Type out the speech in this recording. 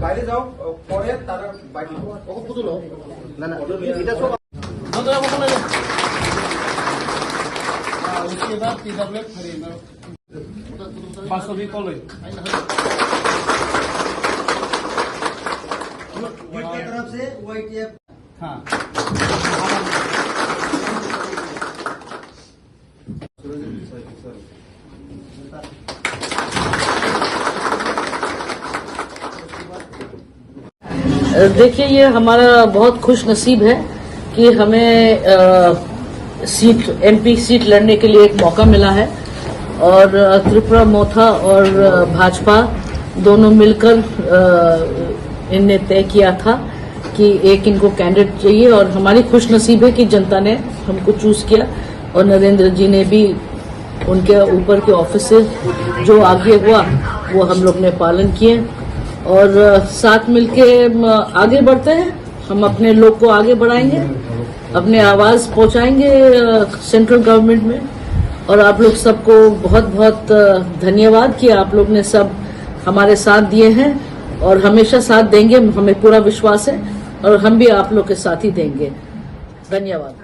বাইরে যাও পরে তারা বাইরে পুতুল না না এটা সব उसके बाद TWF खड़ी है बासवी कॉलेज की तरफ से YTF हाँ देखिए, ये हमारा बहुत खुश नसीब है कि हमें MP सीट लड़ने के लिए एक मौका मिला है और त्रिपुरा मोथा और भाजपा दोनों मिलकर इनने तय किया था कि एक इनको कैंडिडेट चाहिए और हमारी खुश नसीब है कि जनता ने हमको चूज किया और नरेंद्र जी ने भी उनके ऊपर के ऑफिस से जो आगे हुआ वो हम लोग ने पालन किए और साथ मिलके आगे बढ़ते हैं। हम अपने लोग को आगे बढ़ाएंगे, अपने आवाज पहुंचाएंगे सेंट्रल गवर्नमेंट में और आप लोग सबको बहुत बहुत धन्यवाद कि आप लोग ने सब हमारे साथ दिए हैं और हमेशा साथ देंगे, हमें पूरा विश्वास है और हम भी आप लोग के साथ ही देंगे। धन्यवाद।